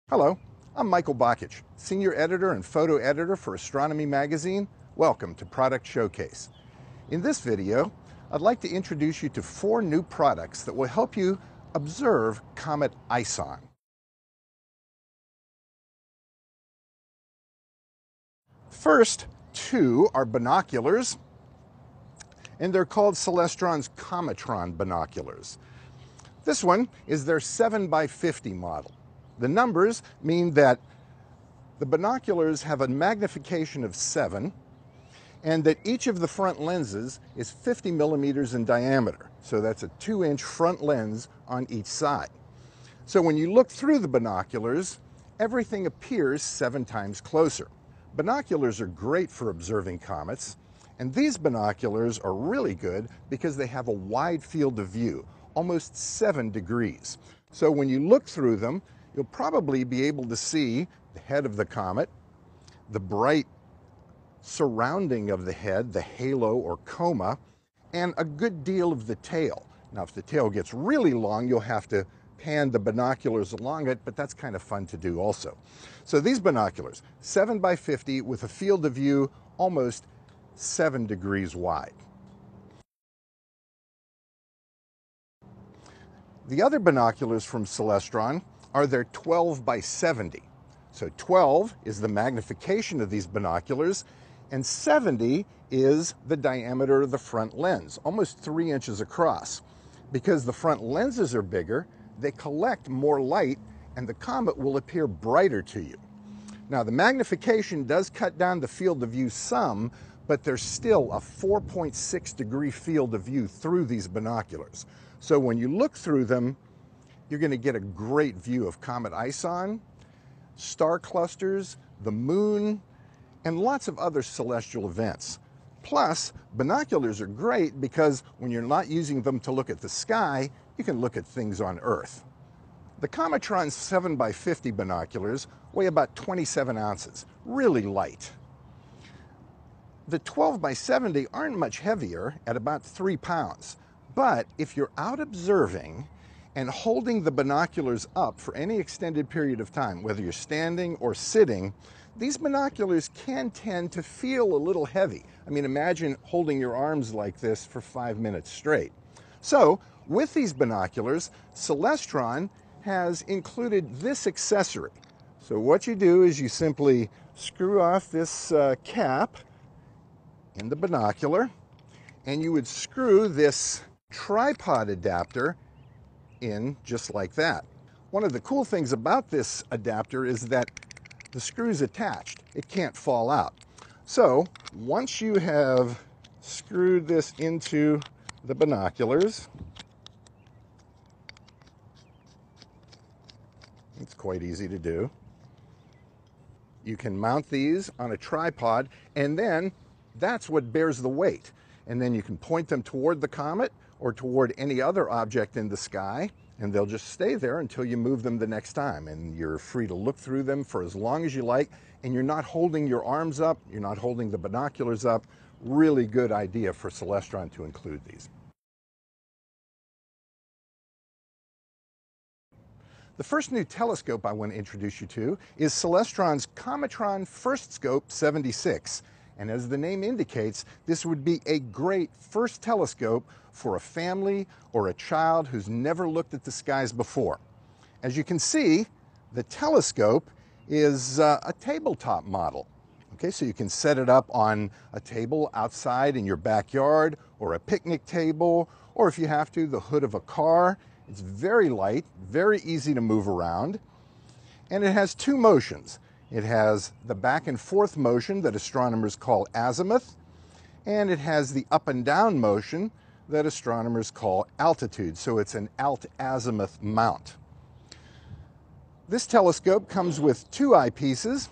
Hello, I'm Michael Bakich, Senior Editor and Photo Editor for Astronomy Magazine. Welcome to Product Showcase. In this video, I'd like to introduce you to 4 new products that will help you observe Comet Ison. First 2 are binoculars, and they're called Celestron's Cometron binoculars. This one is their 7x50 model. The numbers mean that the binoculars have a magnification of 7 and that each of the front lenses is 50 millimeters in diameter. So that's a 2-inch front lens on each side. So when you look through the binoculars, everything appears 7 times closer. Binoculars are great for observing comets, and these binoculars are really good because they have a wide field of view, almost 7 degrees. So when you look through them, you'll probably be able to see the head of the comet, the bright surrounding of the head, the halo or coma, and a good deal of the tail. Now, if the tail gets really long, you'll have to pan the binoculars along it, but that's kind of fun to do also. So these binoculars, 7x50 with a field of view almost 7 degrees wide. The other binoculars from Celestron are their 12x70. So 12 is the magnification of these binoculars, and 70 is the diameter of the front lens, almost 3 inches across. Because the front lenses are bigger, they collect more light, and the comet will appear brighter to you. Now, the magnification does cut down the field of view some, but there's still a 4.6 degree field of view through these binoculars. So when you look through them, you're going to get a great view of Comet Ison, star clusters, the moon, and lots of other celestial events. Plus, binoculars are great because when you're not using them to look at the sky, you can look at things on Earth. The Cometron 7x50 binoculars weigh about 27 ounces, really light. The 12x70 aren't much heavier at about 3 pounds, but if you're out observing and holding the binoculars up for any extended period of time, whether you're standing or sitting, these binoculars can tend to feel a little heavy. I mean, imagine holding your arms like this for 5 minutes straight. So, with these binoculars, Celestron has included this accessory. So what you do is you simply screw off this cap in the binocular, and you would screw this tripod adapter in just like that. One of the cool things about this adapter is that the screw's attached. It can't fall out. So once you have screwed this into the binoculars, it's quite easy to do. You can mount these on a tripod, and then that's what bears the weight. And then you can point them toward the comet or toward any other object in the sky, and they'll just stay there until you move them the next time. And you're free to look through them for as long as you like, and you're not holding your arms up, you're not holding the binoculars up. Really good idea for Celestron to include these. The first new telescope I want to introduce you to is Celestron's Cometron First Scope 76. And as the name indicates, this would be a great first telescope for a family or a child who's never looked at the skies before. As you can see, the telescope is a tabletop model. Okay, so you can set it up on a table outside in your backyard, or a picnic table, or if you have to, the hood of a car. It's very light, very easy to move around, and it has 2 motions. It has the back and forth motion that astronomers call azimuth, and it has the up and down motion that astronomers call altitude. So it's an alt-azimuth mount. This telescope comes with 2 eyepieces,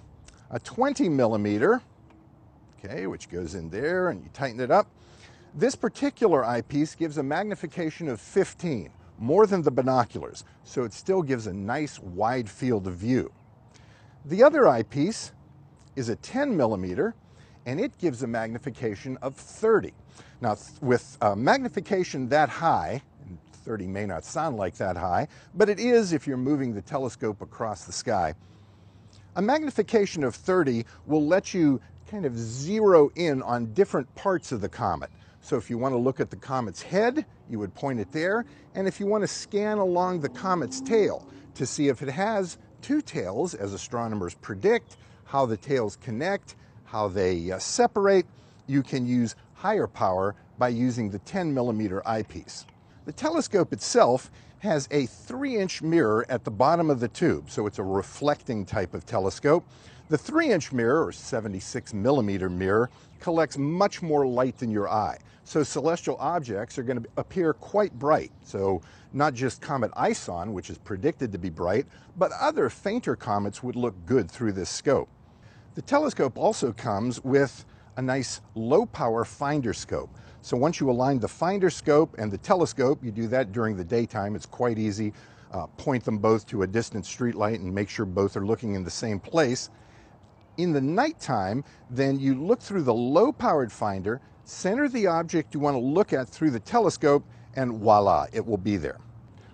a 20 millimeter, okay, which goes in there and you tighten it up. This particular eyepiece gives a magnification of 15, more than the binoculars, so it still gives a nice wide field of view. The other eyepiece is a 10 millimeter, and it gives a magnification of 30. Now, with magnification that high, 30 may not sound like that high, but it is if you're moving the telescope across the sky. A magnification of 30 will let you kind of zero in on different parts of the comet. So if you want to look at the comet's head, you would point it there. And if you want to scan along the comet's tail to see if it has two tails, as astronomers predict, how the tails connect, how they separate, you can use higher power by using the 10mm eyepiece. The telescope itself has a 3-inch mirror at the bottom of the tube, so it's a reflecting type of telescope. The 3-inch mirror, or 76mm mirror, collects much more light than your eye. So celestial objects are going to appear quite bright. So not just Comet Ison, which is predicted to be bright, but other fainter comets would look good through this scope. The telescope also comes with a nice low-power finder scope. So once you align the finder scope and the telescope, you do that during the daytime, it's quite easy. Point them both to a distant street light and make sure both are looking in the same place. In the nighttime, then you look through the low-powered finder, center the object you want to look at through the telescope, and voila, it will be there.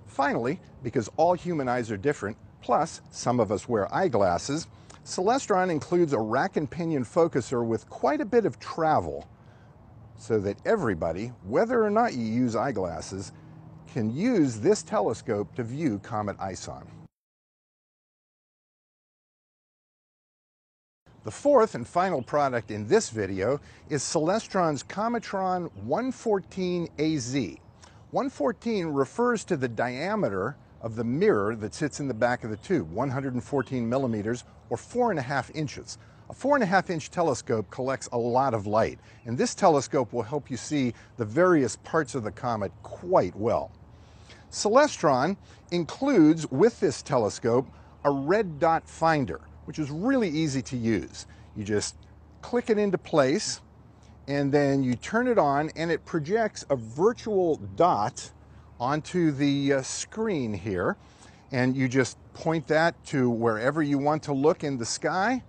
Finally, because all human eyes are different, plus some of us wear eyeglasses, Celestron includes a rack and pinion focuser with quite a bit of travel, so that everybody, whether or not you use eyeglasses, can use this telescope to view Comet Ison. The fourth and final product in this video is Celestron's Cometron 114AZ. 114 refers to the diameter of the mirror that sits in the back of the tube, 114mm or 4.5 inches. A 4.5-inch telescope collects a lot of light, and this telescope will help you see the various parts of the comet quite well. Celestron includes with this telescope a red dot finder, which is really easy to use. You just click it into place, and then you turn it on, and it projects a virtual dot onto the screen here, and you just point that to wherever you want to look in the sky,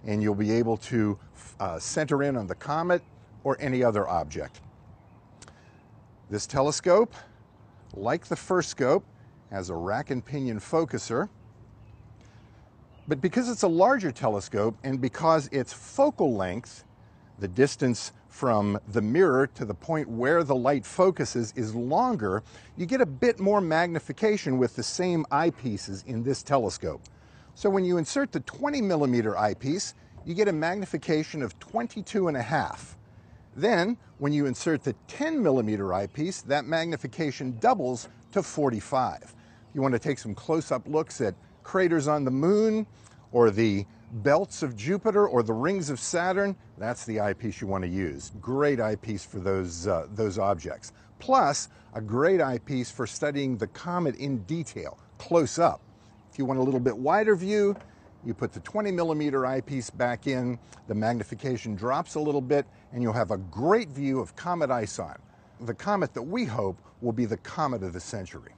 and you'll be able to center in on the comet or any other object. This telescope, like the first scope, has a rack and pinion focuser, but because it's a larger telescope and because its focal length, the distance from the mirror to the point where the light focuses, is longer, you get a bit more magnification with the same eyepieces in this telescope. So when you insert the 20mm eyepiece, you get a magnification of 22.5. Then, when you insert the 10mm eyepiece, that magnification doubles to 45. If you want to take some close-up looks at craters on the moon, or the belts of Jupiter, or the rings of Saturn, that's the eyepiece you want to use. Great eyepiece for those objects. Plus, a great eyepiece for studying the comet in detail, close up. If you want a little bit wider view, you put the 20mm eyepiece back in, the magnification drops a little bit, and you'll have a great view of Comet Ison, the comet that we hope will be the comet of the century.